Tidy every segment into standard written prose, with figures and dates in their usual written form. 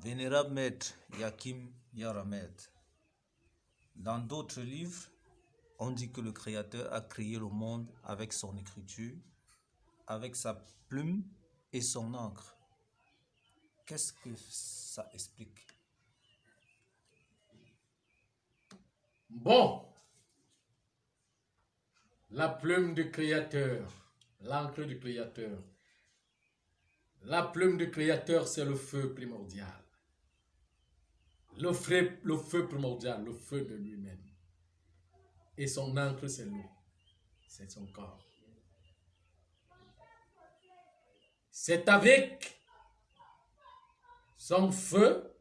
Vénérable maître Yakim Yaramed, dans d'autres livres, on dit que le Créateur a créé le monde avec son écriture, avec sa plume et son encre. Qu'est-ce que ça explique? Bon, la plume du Créateur, l'encre du Créateur. La plume du Créateur, c'est le feu primordial. Le feu primordial, le feu de lui-même. Et son encre, c'est l'eau. C'est son corps. C'est avec son feu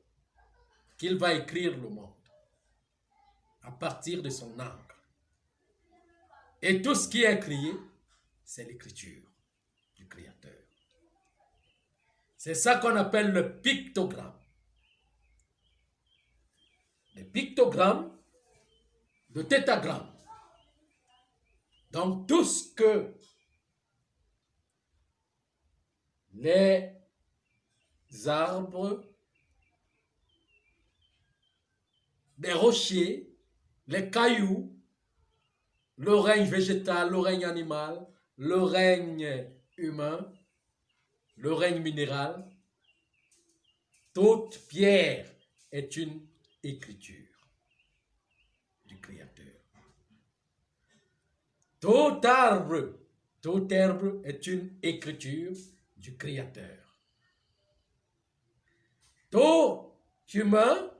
qu'il va écrire le monde. À partir de son encre. Et tout ce qui est écrit, c'est l'écriture du Créateur. C'est ça qu'on appelle le pictogramme. Le pictogramme de tétagramme. Donc tout ce que les arbres, les rochers, les cailloux, le règne végétal, le règne animal, le règne humain, le règne minéral, toute pierre est une écriture du Créateur. Tout arbre est une écriture du Créateur. Tout humain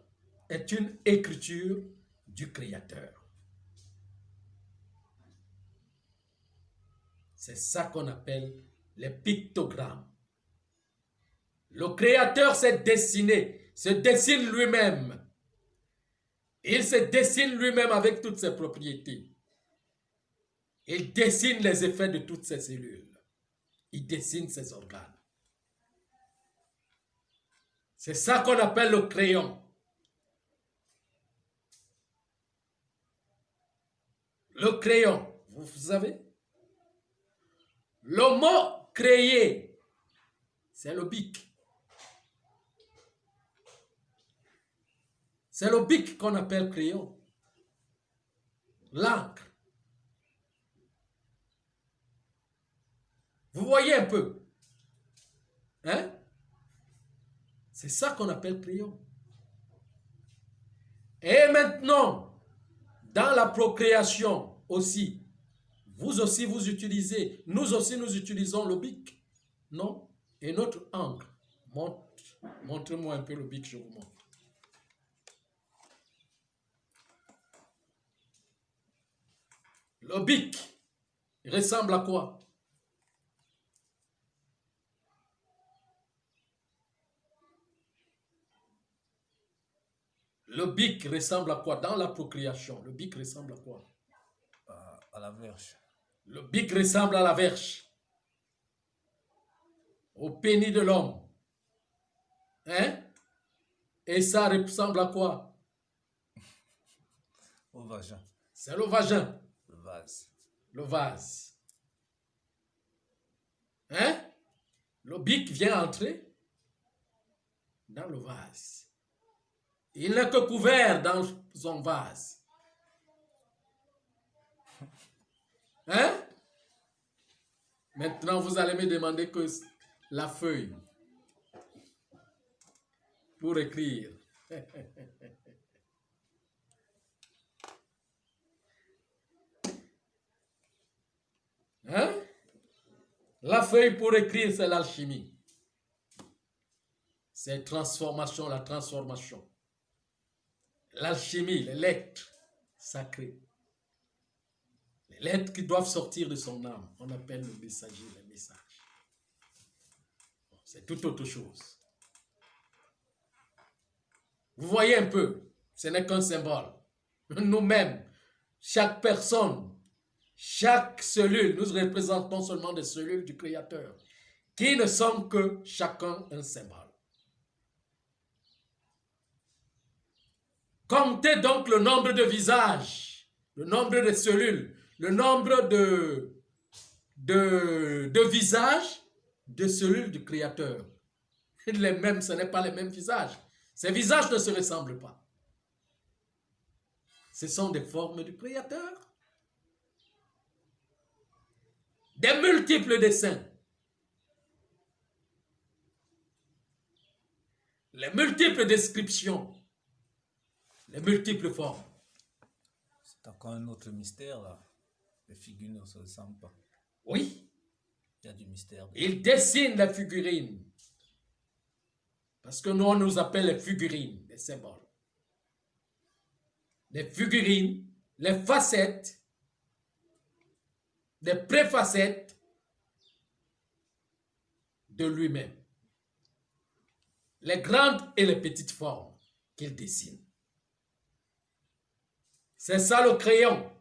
est une écriture du Créateur. C'est ça qu'on appelle les pictogrammes. Le Créateur s'est dessiné, se dessine lui-même. Il se dessine lui-même avec toutes ses propriétés. Il dessine les effets de toutes ses cellules. Il dessine ses organes. C'est ça qu'on appelle le crayon. Le crayon, vous savez? Le mot créer, c'est le bic. C'est le bic qu'on appelle crayon. L'encre. Vous voyez un peu? Hein? C'est ça qu'on appelle crayon. Et maintenant, dans la procréation aussi, vous aussi vous utilisez, nous aussi nous utilisons le bic. Non? Et notre encre. Montre-moi un peu le bic, je vous montre. Le bic ressemble à quoi? Le bic ressemble à quoi? Dans la procréation, le bic ressemble à quoi? À la verge. Le bic ressemble à la verge. Au pénis de l'homme. Hein? Et ça ressemble à quoi? Au vagin. C'est le vagin. Le vase. Le vase. Hein? Le bic vient entrer dans le vase. Il n'est que couvert dans son vase. Hein? Maintenant, vous allez me demander que la feuille pour écrire. Hein? La feuille pour écrire, c'est l'alchimie. C'est transformation, la transformation. L'alchimie, les lettres sacrées. Les lettres qui doivent sortir de son âme. On appelle le messager, les messages. C'est tout autre chose. Vous voyez un peu, ce n'est qu'un symbole. Nous-mêmes, chaque personne, chaque cellule, nous représentons seulement des cellules du Créateur, qui ne sont que chacun un symbole. Comptez donc le nombre de visages, le nombre de cellules, le nombre de visages de cellules du Créateur. Les mêmes, ce n'est pas les mêmes visages. Ces visages ne se ressemblent pas. Ce sont des formes du Créateur. Des multiples dessins. Les multiples descriptions. Les multiples formes. C'est encore un autre mystère là. Les figures ne se ressemblent pas. Oui. Il y a du mystère. Il dessine les figurines. Parce que nous, on nous appelle les figurines, les symboles. Les figurines, les facettes, les préfacettes de lui-même. Les grandes et les petites formes qu'il dessine. C'est ça le crayon.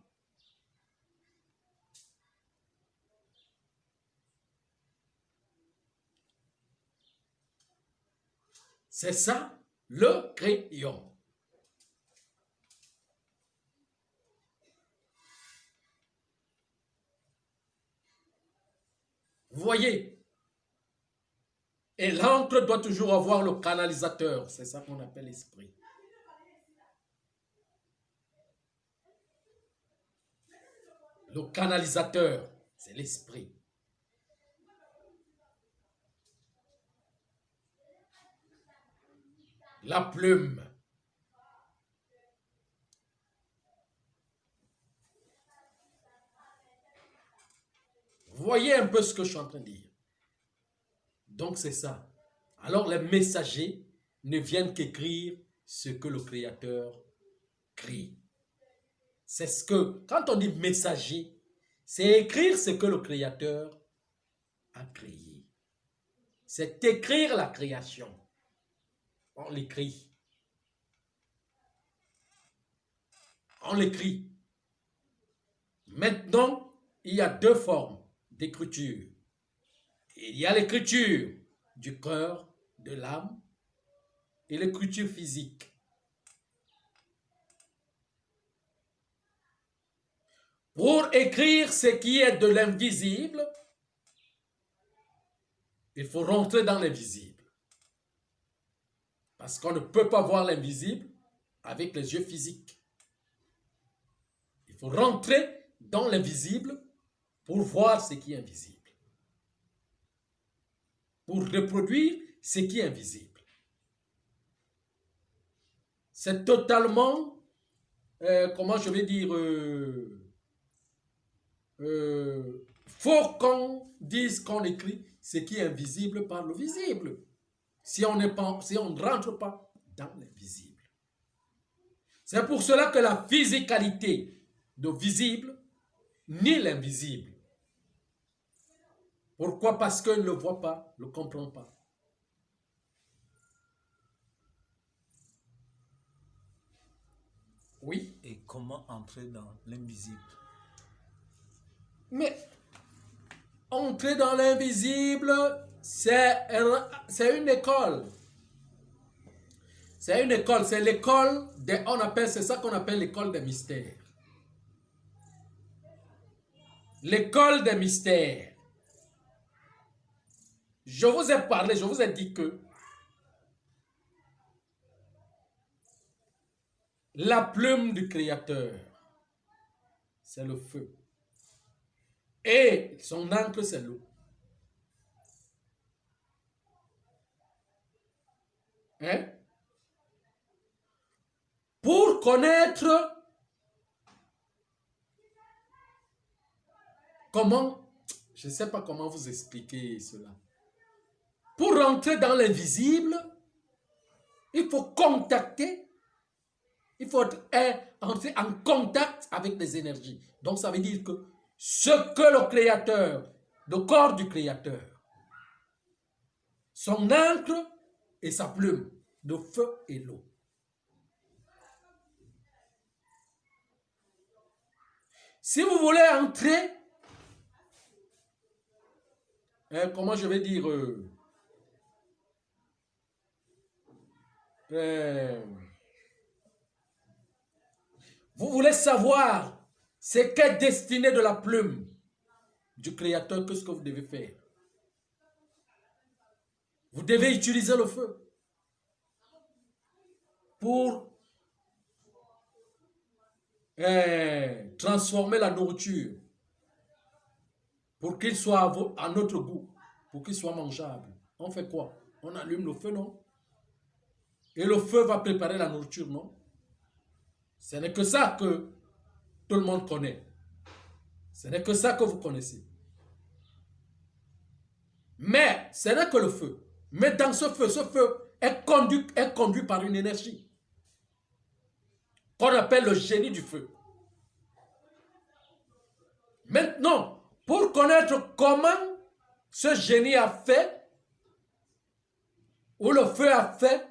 C'est ça le crayon. Vous voyez? Et l'encre doit toujours avoir le canalisateur. C'est ça qu'on appelle l'esprit. Le canalisateur, c'est l'esprit. La plume. Vous voyez un peu ce que je suis en train de dire. Donc c'est ça. Alors les messagers ne viennent qu'écrire ce que le Créateur crie. C'est ce que, quand on dit messager, c'est écrire ce que le Créateur a créé. C'est écrire la création. On l'écrit. On l'écrit. Maintenant, il y a deux formes d'écriture. Il y a l'écriture du cœur, de l'âme, et l'écriture physique. Pour écrire ce qui est de l'invisible, il faut rentrer dans l'invisible. Parce qu'on ne peut pas voir l'invisible avec les yeux physiques. Il faut rentrer dans l'invisible pour voir ce qui est invisible. Pour reproduire ce qui est invisible. C'est totalement, comment je vais dire, faut qu'on dise qu'on écrit ce qui est invisible par le visible. Si on ne rentre pas dans l'invisible. C'est pour cela que la physicalité de visible nie l'invisible. Pourquoi? Parce qu'elle ne le voit pas, ne le comprend pas. Oui. Et comment entrer dans l'invisible? Mais entrer dans l'invisible, c'est une école. C'est une école, c'est l'école c'est ça qu'on appelle l'école des mystères. L'école des mystères. Je vous ai parlé, je vous ai dit que la plume du Créateur, c'est le feu. Et son encre, c'est l'eau. Hein? Pour connaître comment, je ne sais pas comment vous expliquer cela. Pour rentrer dans l'invisible, il faut contacter, il faut entrer en contact avec les énergies. Donc ça veut dire que ce que le Créateur, le corps du Créateur, son encre et sa plume, le feu et l'eau. Si vous voulez entrer, comment je vais dire, vous voulez savoir ce qu'est destiné de la plume du Créateur, qu'est-ce que vous devez faire? Vous devez utiliser le feu. pour transformer la nourriture, pour qu'il soit à notre goût, pour qu'il soit mangeable. On fait quoi? On allume le feu, non? Et le feu va préparer la nourriture, non? Ce n'est que ça que tout le monde connaît. Ce n'est que ça que vous connaissez. Mais ce n'est que le feu. Mais dans ce feu est conduit par une énergie qu'on appelle le génie du feu. Maintenant, pour connaître comment ce génie a fait, ou le feu a fait,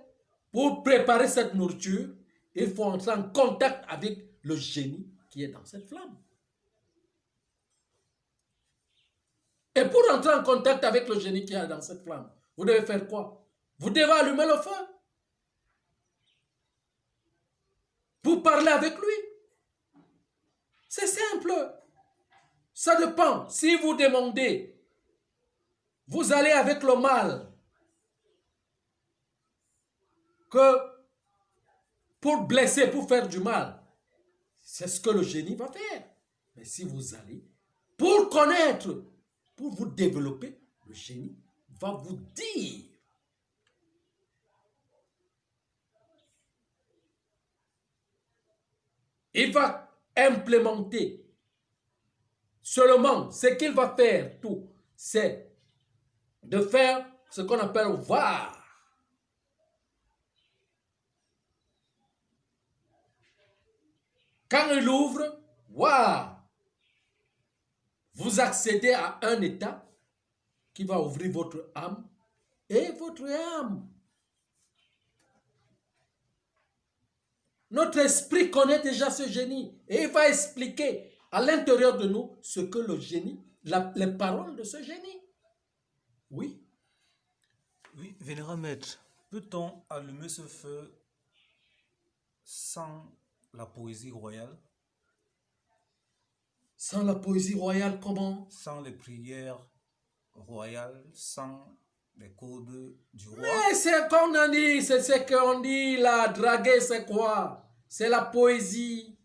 pour préparer cette nourriture, il faut entrer en contact avec le génie qui est dans cette flamme. Et pour entrer en contact avec le génie qui est dans cette flamme, vous devez faire quoi? Vous devez allumer le feu pour parler avec lui. C'est simple. Ça dépend. Si vous demandez, vous allez avec le mal, que pour blesser, pour faire du mal, c'est ce que le génie va faire. Mais si vous allez pour connaître, pour vous développer, le génie va vous dire. Il va implémenter. Seulement, ce qu'il va faire, tout, c'est de faire ce qu'on appelle voir. Quand il ouvre, voir, vous accédez à un état qui va ouvrir votre âme et votre âme. Notre esprit connaît déjà ce génie et il va expliquer à l'intérieur de nous ce que le génie, les paroles de ce génie. Oui. Oui, vénérable maître, peut-on allumer ce feu sans la poésie royale? Sans la poésie royale, comment? Sans les prières royales, sans les codes du roi? Mais c'est qu'on a dit, c'est ce qu'on dit là, draguer c'est quoi? C'est la poésie.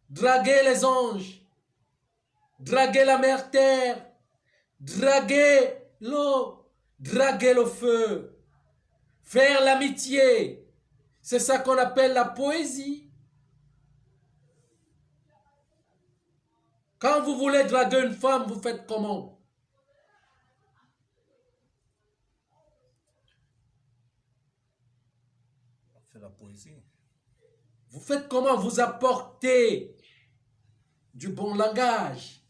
Draguer les anges, draguer la mère terre, draguer l'eau, draguer le feu, faire l'amitié. C'est ça qu'on appelle la poésie. Quand vous voulez draguer une femme, vous faites comment? On fait la poésie. Vous faites comment? Vous apportez du bon langage.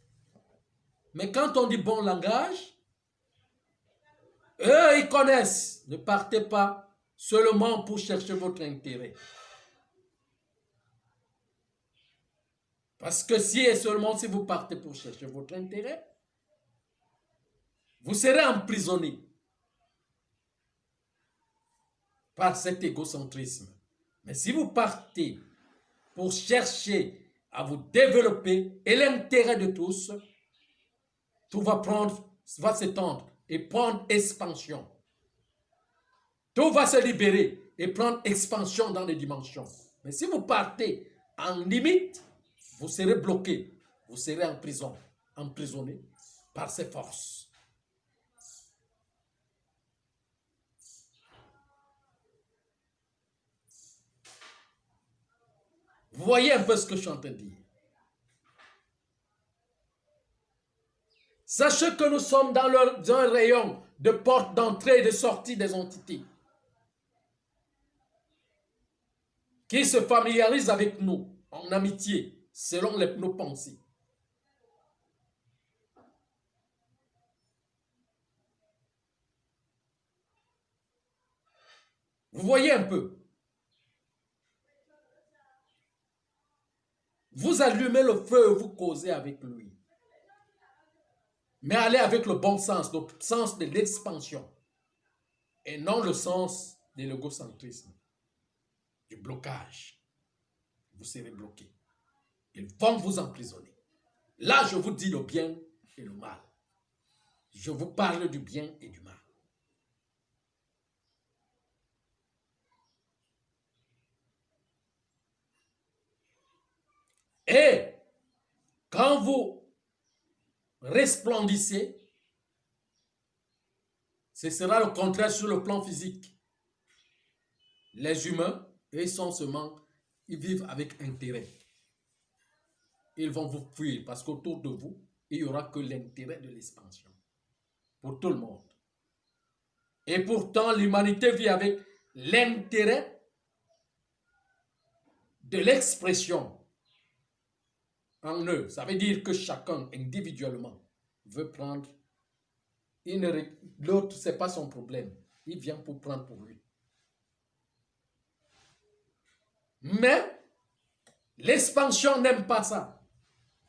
Mais quand on dit bon langage, eux, ils connaissent. Ne partez pas seulement pour chercher votre intérêt. Parce que si et seulement si vous partez pour chercher votre intérêt, vous serez emprisonné par cet égocentrisme. Mais si vous partez pour chercher à vous développer et l'intérêt de tous, tout va s'étendre et prendre expansion. Tout va se libérer et prendre expansion dans les dimensions. Mais si vous partez en limite, vous serez bloqué, vous serez en prison, emprisonné par ces forces. Vous voyez un peu ce que je suis en train de dire. Sachez que nous sommes dans un rayon de porte d'entrée et de sortie des entités qui se familiarisent avec nous en amitié selon nos pensées. Vous voyez un peu. Vous allumez le feu et vous causez avec lui. Mais allez avec le bon sens, le sens de l'expansion. Et non le sens de l'égocentrisme, du blocage. Vous serez bloqué. Ils vont vous emprisonner. Là, je vous dis le bien et le mal. Je vous parle du bien et du mal. Et quand vous resplendissez, ce sera le contraire sur le plan physique. Les humains, ils sont seulement, ils vivent avec intérêt. Ils vont vous fuir parce qu'autour de vous, il n'y aura que l'intérêt de l'expansion pour tout le monde. Et pourtant, l'humanité vit avec l'intérêt de l'expression en eux. Ça veut dire que chacun, individuellement, veut prendre. L'autre, ce n'est pas son problème. Il vient pour prendre pour lui. Mais l'expansion n'aime pas ça.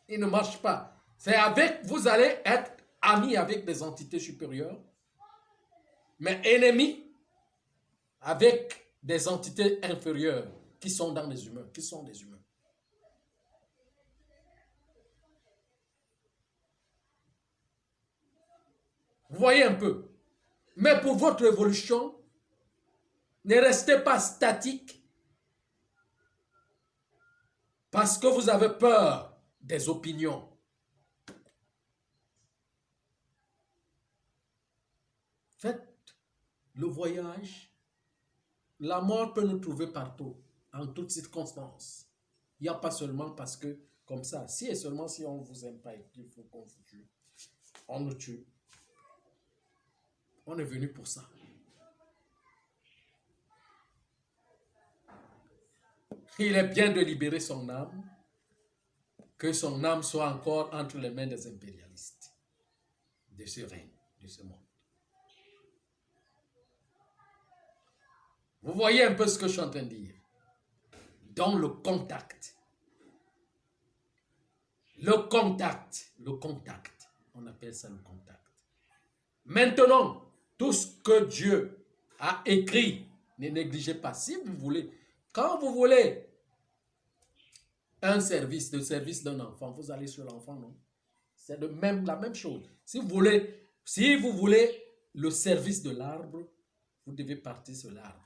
Il ne marche pas. C'est avec, vous allez être amis avec des entités supérieures, mais ennemis avec des entités inférieures qui sont dans les humains, qui sont des humains. Vous voyez un peu. Mais pour votre évolution, ne restez pas statique parce que vous avez peur des opinions. Faites le voyage. La mort peut nous trouver partout, en toutes circonstances. Il n'y a pas seulement parce que, comme ça, si et seulement si on ne vous aime pas et qu'il faut qu'on vous tue, on nous tue. On est venu pour ça. Il est bien de libérer son âme, que son âme soit encore entre les mains des impérialistes, de ce règne, de ce monde. Vous voyez un peu ce que je suis en train de dire. Dans le contact. Le contact. On appelle ça le contact. Maintenant, tout ce que Dieu a écrit, ne négligez pas. Si vous voulez, quand vous voulez un service, le service d'un enfant, vous allez sur l'enfant, non? C'est la même chose. Si vous voulez le service de l'arbre, vous devez partir sur l'arbre.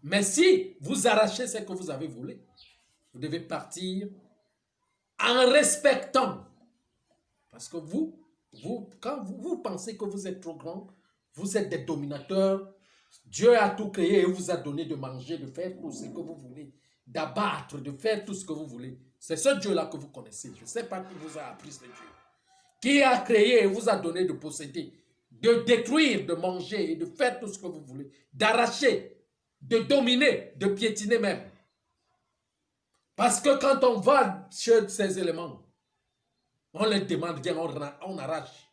Mais si vous arrachez ce que vous avez voulu, vous devez partir en respectant. Parce que quand vous pensez que vous êtes trop grand, vous êtes des dominateurs. Dieu a tout créé et vous a donné de manger, de faire tout ce que vous voulez, d'abattre, de faire tout ce que vous voulez. C'est ce Dieu-là que vous connaissez. Je ne sais pas qui vous a appris ce Dieu. Qui a créé et vous a donné de posséder, de détruire, de manger et de faire tout ce que vous voulez, d'arracher, de dominer, de piétiner même. Parce que quand on va chez ces éléments, on les demande bien, on arrache.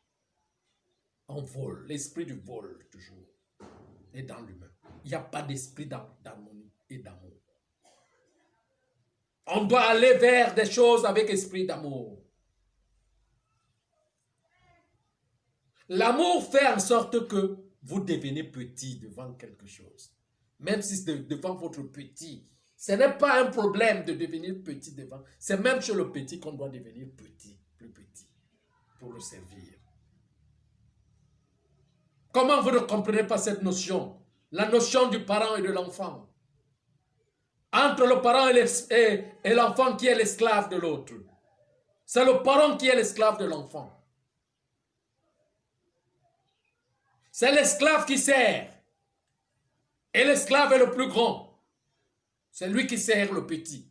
On vole, l'esprit du vol toujours est dans l'humain. Il n'y a pas d'esprit d'harmonie et d'amour. On doit aller vers des choses avec esprit d'amour. L'amour fait en sorte que vous devenez petit devant quelque chose. Même si c'est devant votre petit. Ce n'est pas un problème de devenir petit devant. C'est même chez le petit qu'on doit devenir petit, plus petit, pour le servir. Comment vous ne comprenez pas cette notion? La notion du parent et de l'enfant. Entre le parent et l'enfant qui est l'esclave de l'autre. C'est le parent qui est l'esclave de l'enfant. C'est l'esclave qui sert. Et l'esclave est le plus grand. C'est lui qui sert le petit.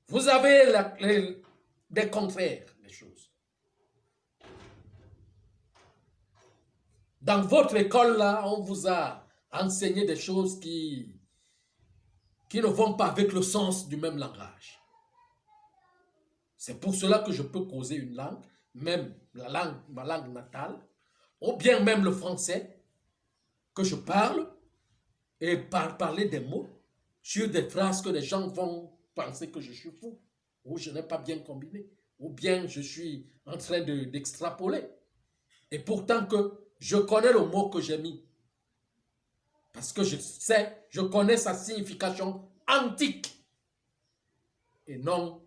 Vous avez des contraires des choses. Dans votre école, là, on vous a enseigné des choses qui ne vont pas avec le sens du même langage. C'est pour cela que je peux causer une langue, même ma langue natale, ou bien même le français, que je parle, et parler des mots sur des phrases que les gens vont penser que je suis fou, ou je n'ai pas bien combiné, ou bien je suis en train d'extrapoler. Et pourtant que je connais le mot que j'ai mis, parce que je connais sa signification antique, et non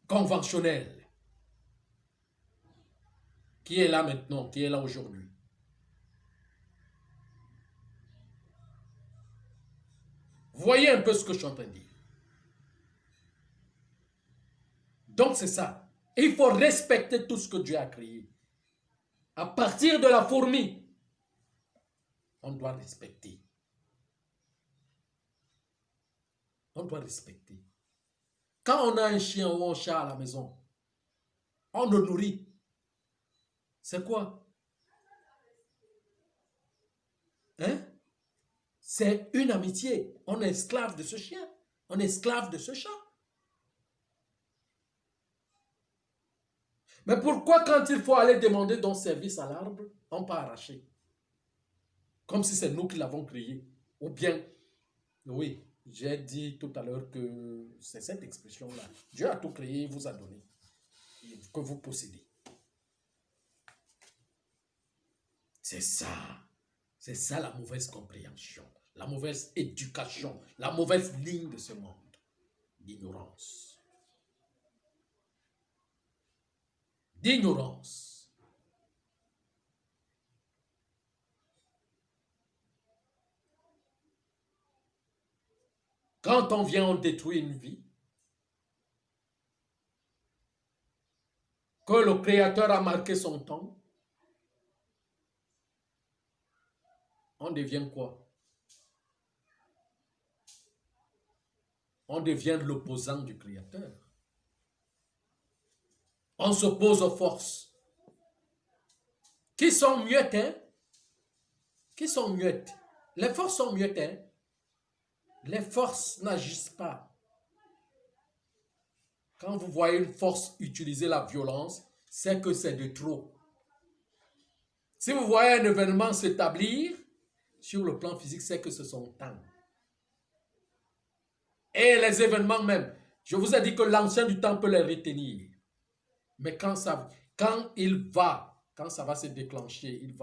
conventionnelle, qui est là maintenant, qui est là aujourd'hui. Voyez un peu ce que je suis en train de dire. Donc c'est ça. Il faut respecter tout ce que Dieu a créé. À partir de la fourmi, on doit respecter. On doit respecter. Quand on a un chien ou un chat à la maison, on le nourrit. C'est quoi? Hein? C'est une amitié. On est esclave de ce chien. On est esclave de ce chat. Mais pourquoi quand il faut aller demander donc service à l'arbre, on peut arracher? Comme si c'est nous qui l'avons créé. Ou bien, oui, j'ai dit tout à l'heure que c'est cette expression-là. Dieu a tout créé, il vous a donné. Que vous possédez. C'est ça. C'est ça la mauvaise compréhension, la mauvaise éducation, la mauvaise ligne de ce monde. L'ignorance. D'ignorance. Quand on vient, on détruit une vie que le Créateur a marqué son temps. On devient quoi? On devient l'opposant du Créateur. On s'oppose aux forces qui sont muettes, hein? Qui sont muettes. Les forces sont muettes, hein? Les forces n'agissent pas. Quand vous voyez une force utiliser la violence, c'est que c'est de trop. Si vous voyez un événement s'établir sur le plan physique, c'est que c'est son temps. Et les événements même, je vous ai dit que l'ancien du temps peut les retenir. Mais quand ça va se déclencher, il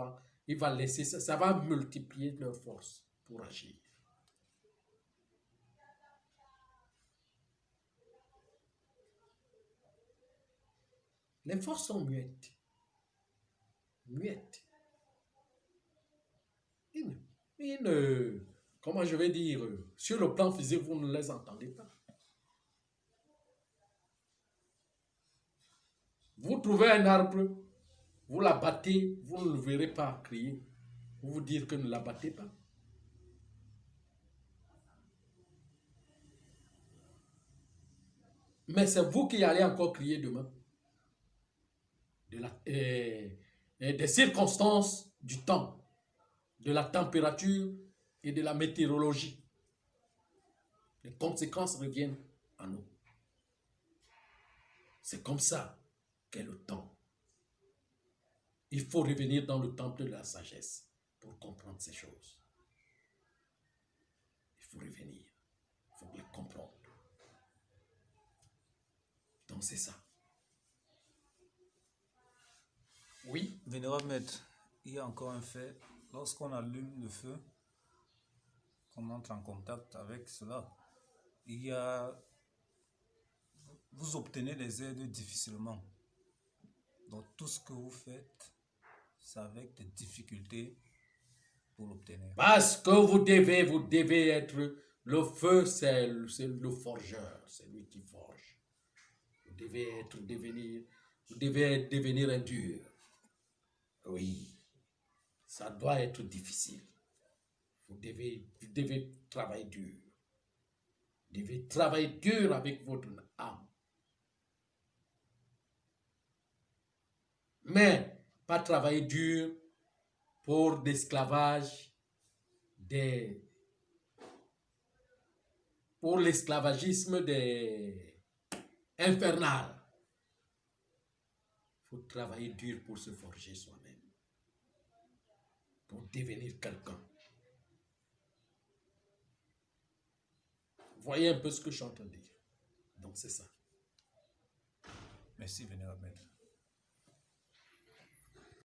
va laisser ça va multiplier leur force pour agir. Les forces sont muettes. Muettes. Comment je vais dire, sur le plan physique, vous ne les entendez pas. Vous trouvez un arbre, vous la battez, vous ne le verrez pas crier. Vous vous dire que ne la battez pas. Mais c'est vous qui allez encore crier demain. Des circonstances du temps, de la température et de la météorologie. Les conséquences reviennent à nous. C'est comme ça qu'est le temps. Il faut revenir dans le temple de la sagesse pour comprendre ces choses. Il faut revenir. Il faut les comprendre. Donc c'est ça. Oui. Vénérable Maître, il y a encore un fait. Lorsqu'on allume le feu, qu'on entre en contact avec cela, vous obtenez les aides difficilement. Donc tout ce que vous faites, c'est avec des difficultés pour l'obtenir. Parce que vous devez être, le feu c'est le forgeur, c'est lui qui forge. Vous devez devenir un dur. Oui, ça doit être difficile. Vous devez travailler dur. Vous devez travailler dur avec votre âme. Mais pas travailler dur pour l'esclavage pour l'esclavagisme infernal. Il faut travailler dur pour se forger soi-même, pour devenir quelqu'un. Voyez un peu ce que je suis en train de dire. Donc c'est ça. Merci, Vénérable Maître.